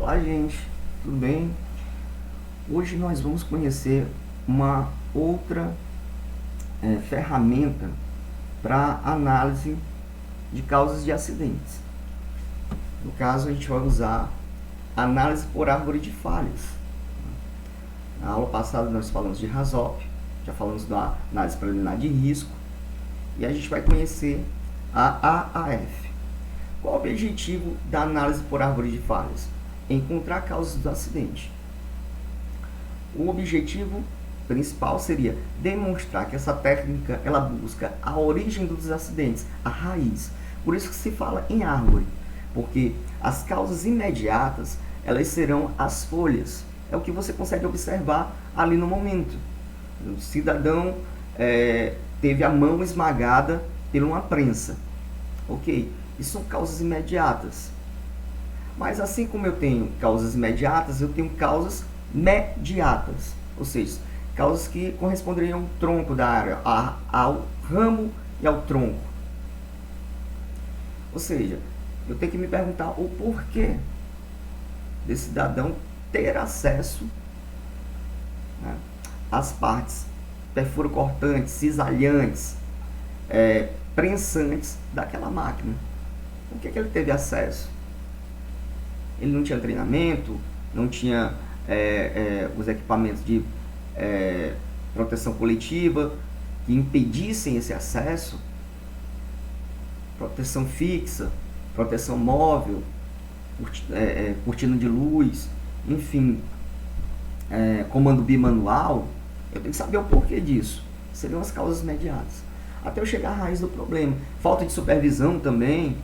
Olá, gente, tudo bem? Hoje nós vamos conhecer uma outra ferramenta para análise de causas de acidentes. No caso, a gente vai usar análise por árvore de falhas. Na aula passada nós falamos de RASOP, já falamos da análise preliminar de risco, e a gente vai conhecer a AAF. Qual o objetivo da análise por árvore de falhas? Encontrar causas do acidente. O objetivo principal seria demonstrar que essa técnica ela busca a origem dos acidentes, a raiz. Por isso que se fala em árvore, porque as causas imediatas elas serão as folhas. É o que você consegue observar ali no momento. O cidadão teve a mão esmagada por uma prensa. Ok, isso são causas imediatas. Mas assim como eu tenho causas imediatas, eu tenho causas mediatas. Ou seja, causas que corresponderiam ao tronco da área, ao ramo e ao tronco. Ou seja, eu tenho que me perguntar o porquê desse cidadão ter acesso, né, às partes perfuro-cortantes, cisalhantes, prensantes daquela máquina. Por que ele teve acesso? Ele não tinha treinamento, não tinha os equipamentos de proteção coletiva que impedissem esse acesso, proteção fixa, proteção móvel, cortina de luz, enfim, comando bimanual. Eu tenho que saber o porquê disso. Seriam as causas imediatas. Até eu chegar à raiz do problema. Falta de supervisão também,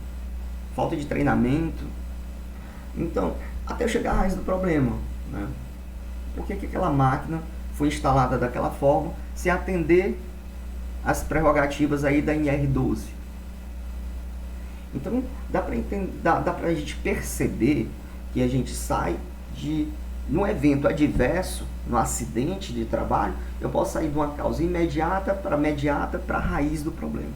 falta de treinamento. Então, até eu chegar à raiz do problema, né? Por que aquela máquina foi instalada daquela forma, se atender às prerrogativas aí da NR12? Então, dá para a gente perceber que a gente sai num evento adverso, no acidente de trabalho, eu posso sair de uma causa imediata para a raiz do problema.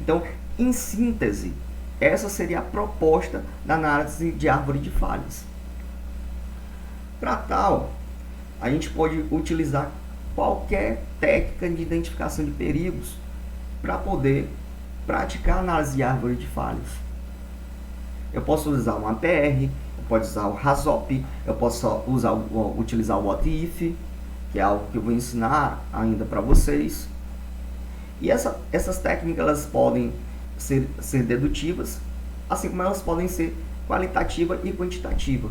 Então, em síntese, essa seria a proposta da análise de árvore de falhas. Para tal, a gente pode utilizar qualquer técnica de identificação de perigos para poder praticar a análise de árvore de falhas. Eu posso usar um APR, eu posso usar o RASOP, eu posso utilizar o What If, que é algo que eu vou ensinar ainda para vocês. E essas técnicas elas podem ser dedutivas, assim como elas podem ser qualitativa e quantitativa.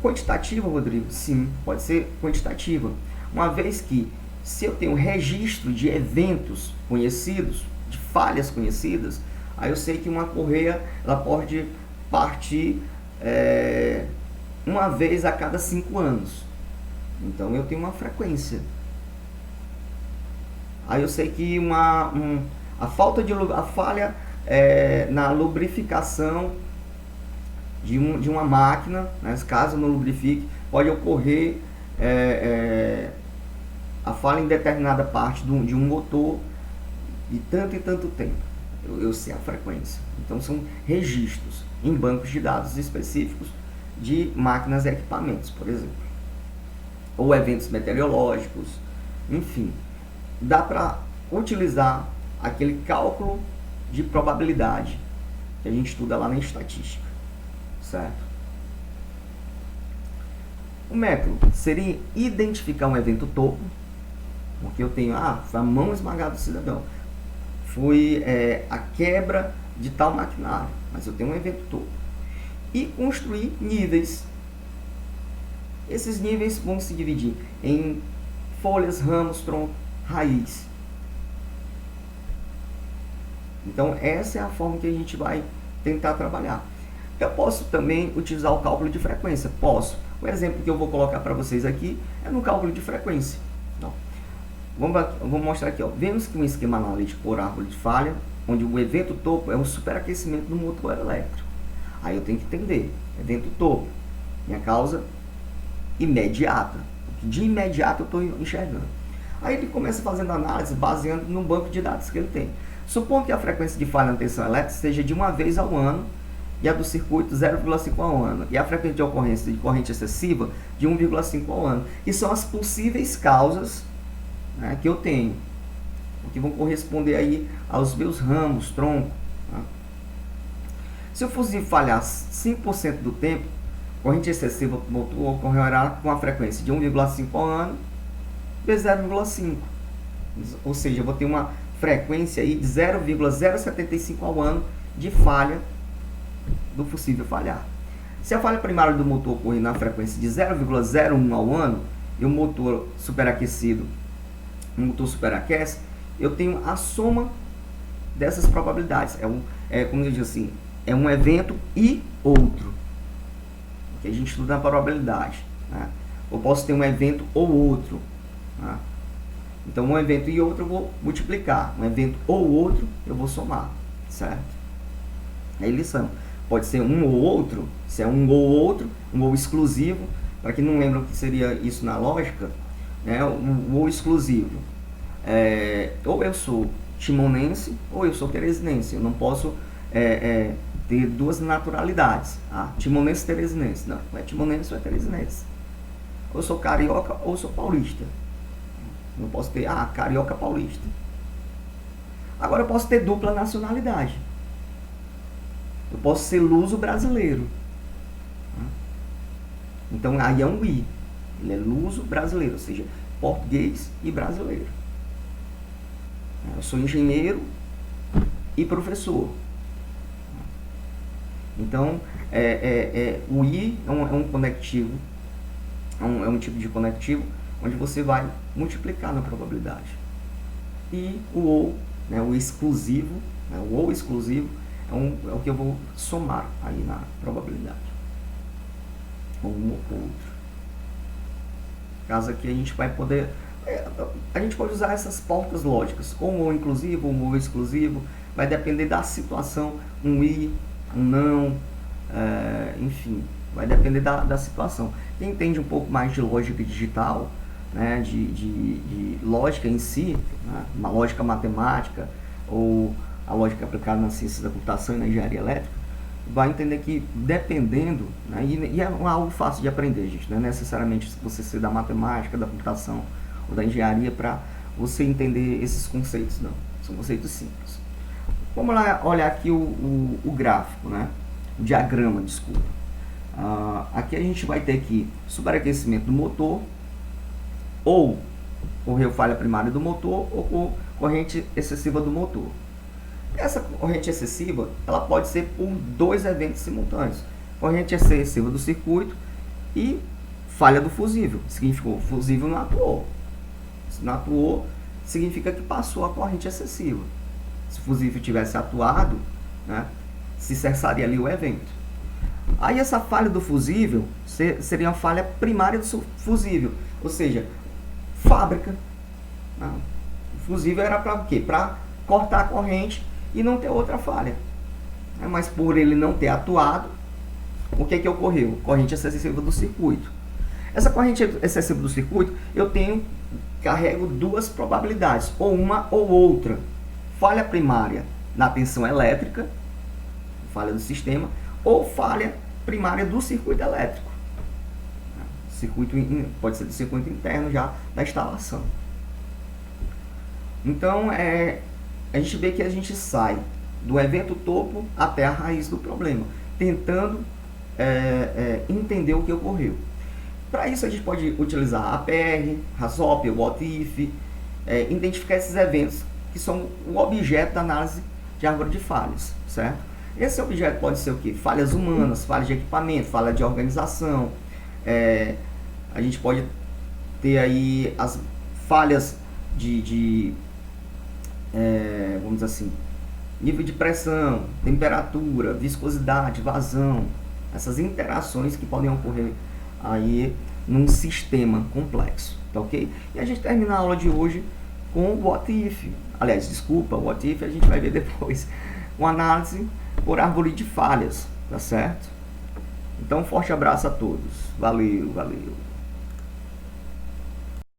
Quantitativa, Rodrigo? Sim, pode ser quantitativa. Uma vez que, se eu tenho registro de eventos conhecidos, de falhas conhecidas, aí eu sei que uma correia ela pode partir uma vez a cada 5 anos. Então eu tenho uma frequência. Aí eu sei que a falha na lubrificação de uma máquina, né, caso não lubrifique, pode ocorrer a falha em determinada parte de um motor de tanto e tanto tempo. Eu sei a frequência. Então são registros em bancos de dados específicos de máquinas e equipamentos, por exemplo. Ou eventos meteorológicos, enfim. Dá para utilizar aquele cálculo de probabilidade que a gente estuda lá na estatística, certo? O método seria identificar um evento topo, porque eu tenho, foi a mão esmagada do cidadão, foi a quebra de tal maquinário, mas eu tenho um evento topo. E construir níveis. Esses níveis vão se dividir em folhas, ramos, tronco, raiz. Então essa é a forma que a gente vai tentar trabalhar. Eu posso também utilizar o cálculo de frequência. Posso. O exemplo que eu vou colocar para vocês aqui é no cálculo de frequência. Então, vamos mostrar aqui. Vemos que um esquema analítico por árvore de falha, onde o evento topo é um superaquecimento do motor elétrico. Aí eu tenho que entender. Evento topo. Minha causa imediata. De imediato eu estou enxergando. Aí ele começa fazendo análise baseando no banco de dados que ele tem. Supondo que a frequência de falha na tensão elétrica seja de uma vez ao ano e a do circuito 0,5 ao ano, e a frequência de ocorrência de corrente excessiva de 1,5 ao ano, que são as possíveis causas, né, que eu tenho, que vão corresponder aí aos meus ramos, tronco. Tá? Se o fusível falhar 5% do tempo, corrente excessiva do motor ocorrerá com a frequência de 1,5 ao ano vezes 0,5. Ou seja, eu vou ter uma frequência aí de 0,075 ao ano de falha do fusível falhar. Se a falha primária do motor ocorrer na frequência de 0,01 ao ano e o motor superaquecido, o motor superaquece, eu tenho a soma dessas probabilidades. Como eu digo assim, é um evento e outro, que a gente estuda na probabilidade, né? Eu posso ter um evento ou outro, né? Então, um evento e outro eu vou multiplicar. Um evento ou outro eu vou somar, certo? Aí lição. Pode ser um ou outro, se é um ou outro, um ou exclusivo. Para quem não lembra o que seria isso na lógica, né? Um ou exclusivo. Ou eu sou timonense ou eu sou teresinense. Eu não posso ter duas naturalidades. Timonense e teresinense. Não é timonense ou é teresinense. Ou eu sou carioca ou eu sou paulista. Não posso ter, carioca paulista. Agora eu posso ter dupla nacionalidade. Eu posso ser luso brasileiro. Então aí é um I. Ele é luso brasileiro, ou seja, português e brasileiro. Eu sou engenheiro e professor. Então o I é um conectivo, é um tipo de conectivo onde você vai multiplicar na probabilidade. E o ou, né, o exclusivo, né, o ou exclusivo é o que eu vou somar aí na probabilidade. Ou um ou outro. Caso aqui a gente vai poder... a gente pode usar essas portas lógicas, ou um ou inclusivo, ou um ou exclusivo, vai depender da situação, um i, um não, enfim, vai depender da situação. Quem entende um pouco mais de lógica digital, né, de lógica em si, né, uma lógica matemática, ou a lógica aplicada na ciência da computação e na engenharia elétrica, vai entender que dependendo, né, e é algo fácil de aprender, gente, não é necessariamente você ser da matemática, da computação ou da engenharia para você entender esses conceitos, não, são conceitos simples. Vamos lá olhar aqui o gráfico, né, o diagrama, desculpa. Aqui a gente vai ter aqui superaquecimento do motor, ou ocorreu falha primária do motor, ou corrente excessiva do motor. Essa corrente excessiva, ela pode ser por dois eventos simultâneos. Corrente excessiva do circuito e falha do fusível. Significou, o fusível não atuou. Se não atuou, significa que passou a corrente excessiva. Se o fusível tivesse atuado, né, se cessaria ali o evento. Aí essa falha do fusível seria uma falha primária do fusível. Ou seja, fábrica. O fusível era para o quê? Para cortar a corrente e não ter outra falha. Mas por ele não ter atuado, o que ocorreu? Corrente excessiva do circuito. Essa corrente excessiva do circuito, eu carrego duas probabilidades, ou uma ou outra. Falha primária na tensão elétrica, falha do sistema, ou falha primária do circuito elétrico. Pode ser do circuito interno já da instalação. Então, a gente vê que a gente sai do evento topo até a raiz do problema, tentando entender o que ocorreu. Para isso, a gente pode utilizar APR, RASOP, What If, identificar esses eventos que são o objeto da análise de árvore de falhas, certo? Esse objeto pode ser o quê? Falhas humanas, falhas de equipamento, falha de organização. A gente pode ter aí as falhas vamos dizer assim, nível de pressão, temperatura, viscosidade, vazão, essas interações que podem ocorrer aí num sistema complexo, tá ok? E a gente termina a aula de hoje com o What If. Aliás, desculpa, o What If a gente vai ver depois. Uma análise por árvore de falhas, tá certo? Então, um forte abraço a todos. Valeu, valeu.